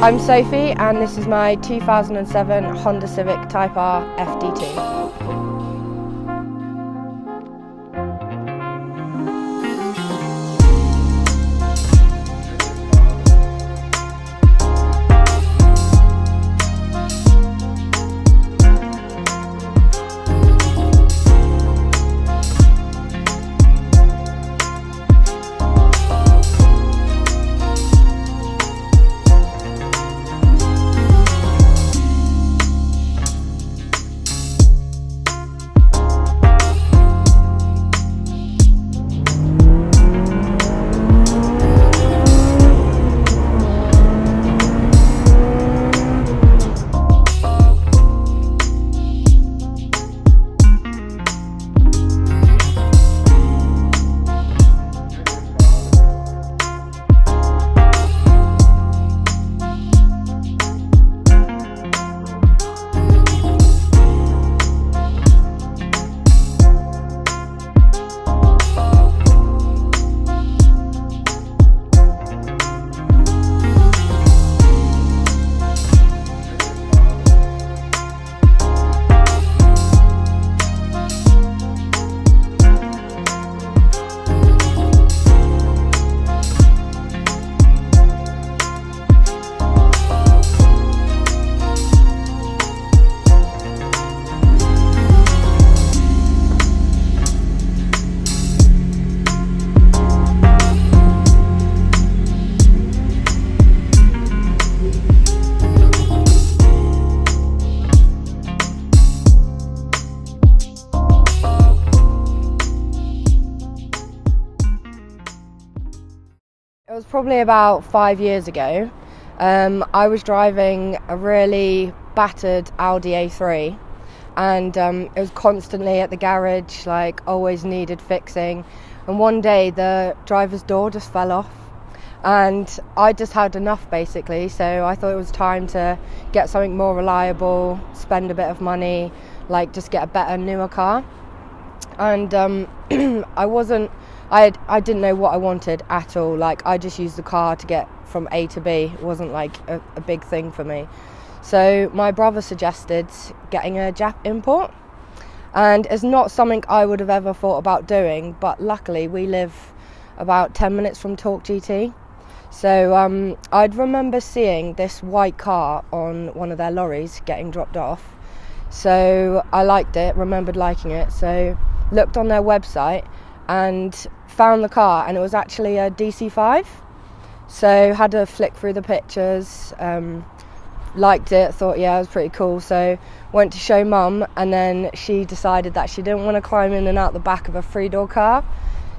I'm Sophie and this is my 2007 Honda Civic Type R FD2. It was probably about 5 years ago. I was driving a really battered Audi A3 and it was constantly at the garage, like always needed fixing, and one day the driver's door just fell off and I just had enough basically, so I thought it was time to get something more reliable, spend a bit of money, like just get a better, newer car. And I didn't know what I wanted at all. Like, I just used the car to get from A to B. It wasn't like a big thing for me. So my brother suggested getting a Jap import, and it's not something I would have ever thought about doing, but luckily we live about 10 minutes from Torque GT. So I'd remember seeing this white car on one of their lorries getting dropped off. So I liked it, remembered liking it, so looked on their website and found the car, and it was actually a DC5. So had a flick through the pictures, liked it, thought yeah, it was pretty cool. So went to show mum, and then she decided that she didn't want to climb in and out the back of a 3-door car.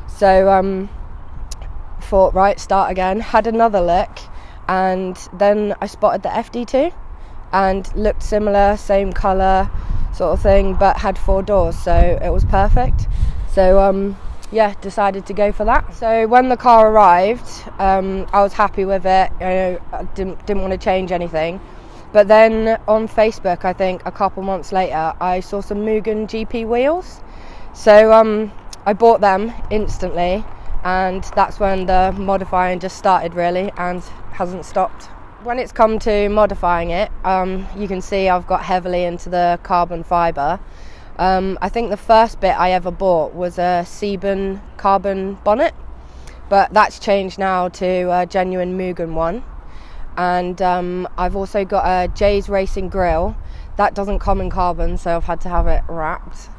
So thought, right, start again. Had another look, and then I spotted the FD2 and looked similar, same colour sort of thing, but had 4 doors, so it was perfect. So yeah, decided to go for that. So when the car arrived, I was happy with it. You know, I didn't want to change anything. But then on Facebook, I think a couple months later, I saw some Mugen GP wheels. So I bought them instantly, and that's when the modifying just started really, and hasn't stopped. When it's come to modifying it, you can see I've got heavily into the carbon fibre. I think the first bit I ever bought was a Sebon carbon bonnet, but that's changed now to a genuine Mugen one. And I've also got a Jay's Racing Grille. That doesn't come in carbon, so I've had to have it wrapped.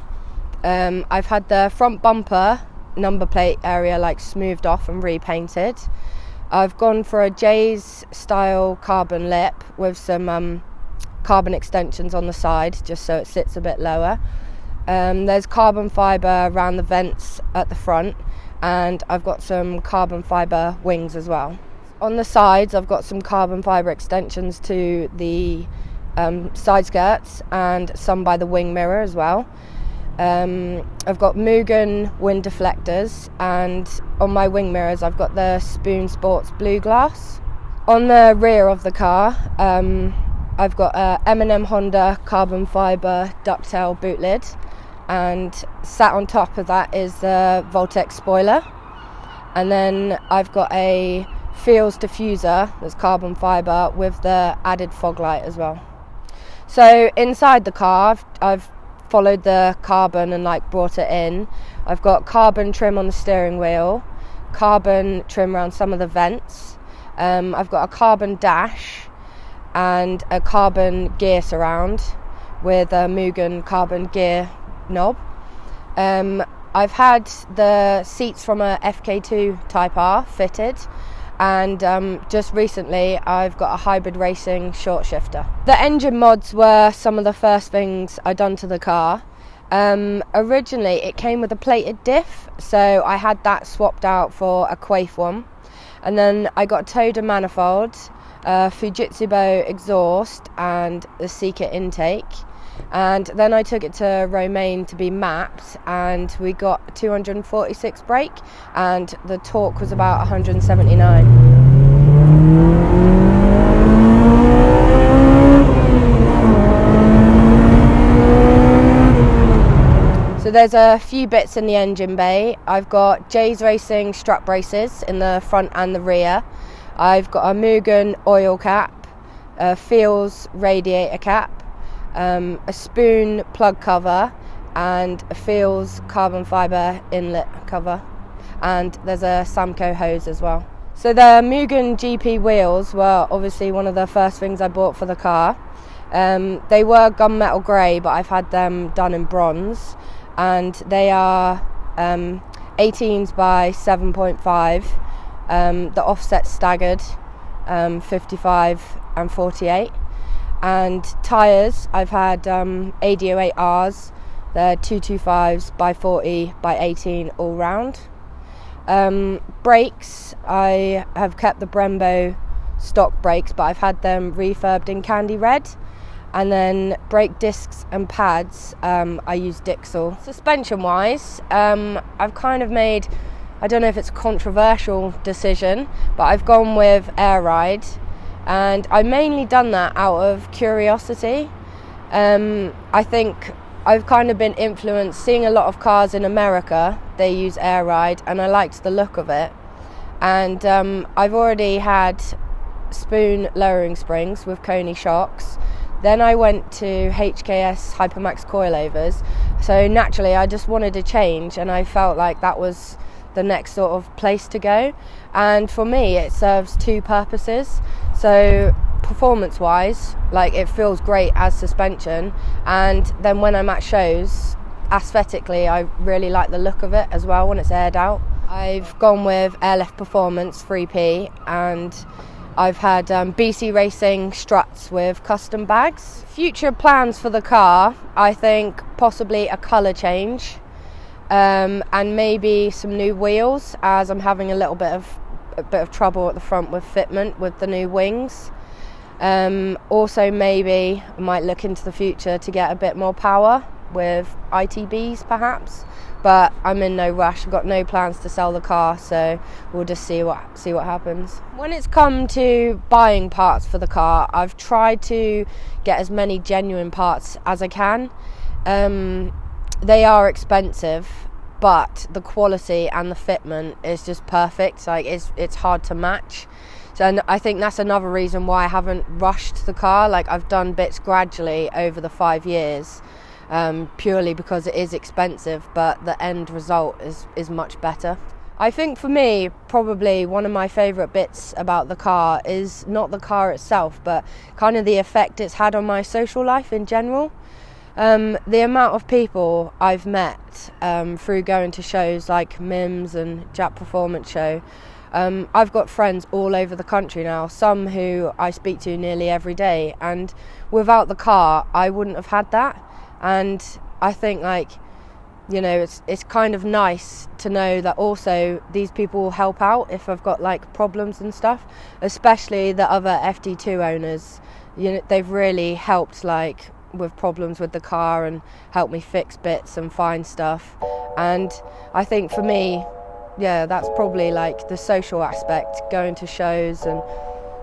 I've had the front bumper number plate area like smoothed off and repainted. I've gone for a Jay's style carbon lip with some carbon extensions on the side, just so it sits a bit lower. There's carbon fibre around the vents at the front, and I've got some carbon fibre wings as well. On the sides, I've got some carbon fibre extensions to the side skirts and some by the wing mirror as well. I've got Mugen wind deflectors, and on my wing mirrors I've got the Spoon Sports blue glass. On the rear of the car, I've got a M&M Honda carbon fibre ducktail boot lid, and sat on top of that is the Voltex spoiler. And then I've got a Feels diffuser that's carbon fibre with the added fog light as well. So inside the car, I've followed the carbon and like brought it in. I've got carbon trim on the steering wheel, carbon trim around some of the vents. I've got a carbon dash and a carbon gear surround with a Mugen carbon gear knob. I've had the seats from a FD2 Type R fitted, and just recently I've got a hybrid racing short shifter. The engine mods were some of the first things I'd done to the car. Originally it came with a plated diff, so I had that swapped out for a Quaife one, and then I got a Toda manifold, Fujitsu exhaust and the Seeker intake, and then I took it to Romaine to be mapped, and we got 246 brake and the torque was about 179. So there's a few bits in the engine bay. I've got Jay's Racing strut braces in the front and the rear. I've got a Mugen oil cap, a Feels radiator cap, a spoon plug cover, and a Feels carbon fibre inlet cover, and there's a Samco hose as well. So the Mugen GP wheels were obviously one of the first things I bought for the car. They were gunmetal grey, but I've had them done in bronze, and they are 18s by 7.5. The offset staggered, 55 and 48. And tyres, I've had AD08Rs, they're 225s by 40 by 18 all round. Brakes, I have kept the Brembo stock brakes, but I've had them refurbed in candy red. And then brake discs and pads, I use Dixel. Suspension wise, I've kind of made, I don't know if it's a controversial decision, but I've gone with air ride. And I mainly done that out of curiosity. I think I've kind of been influenced, seeing a lot of cars in America, they use air ride, and I liked the look of it. And I've already had spoon lowering springs with Coney shocks. Then I went to HKS Hypermax coilovers, so naturally I just wanted a change, and I felt like that was the next sort of place to go. And for me it serves two purposes. So performance wise, like, it feels great as suspension, and then when I'm at shows, aesthetically I really like the look of it as well when it's aired out. I've gone with Airlift Performance 3P, and I've had BC Racing struts with custom bags. Future plans for the car, I think possibly a colour change, and maybe some new wheels, as I'm having a bit of trouble at the front with fitment with the new wings. Also maybe I might look into the future to get a bit more power with ITBs perhaps, but I'm in no rush. I've got no plans to sell the car, so we'll just see what happens. When it's come to buying parts for the car, I've tried to get as many genuine parts as I can. They are expensive, but the quality and the fitment is just perfect. Like, it's hard to match. So, and I think that's another reason why I haven't rushed the car. Like, I've done bits gradually over the 5 years, purely because it is expensive, but the end result is much better. I think for me, probably one of my favourite bits about the car is not the car itself, but kind of the effect it's had on my social life in general. The amount of people I've met through going to shows like Mimms and Jap Performance Show. I've got friends all over the country now, some who I speak to nearly every day, and without the car I wouldn't have had that. And I think, like, you know, it's kind of nice to know that also these people will help out if I've got like problems and stuff, especially the other FD2 owners. You know, they've really helped, like, with problems with the car and helped me fix bits and find stuff. And I think for me, yeah, that's probably like the social aspect, going to shows and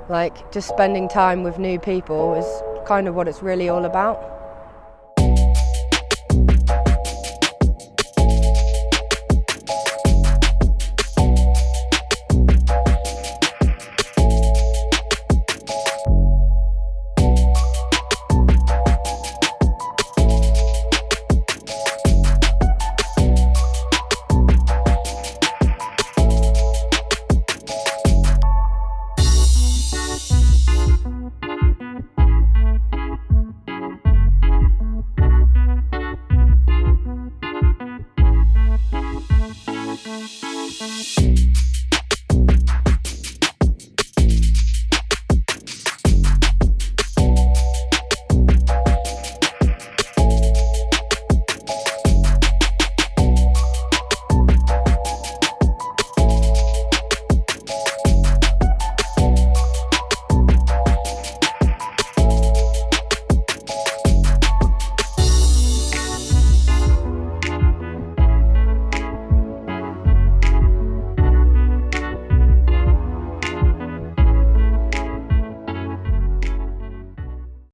like just spending time with new people is kind of what it's really all about.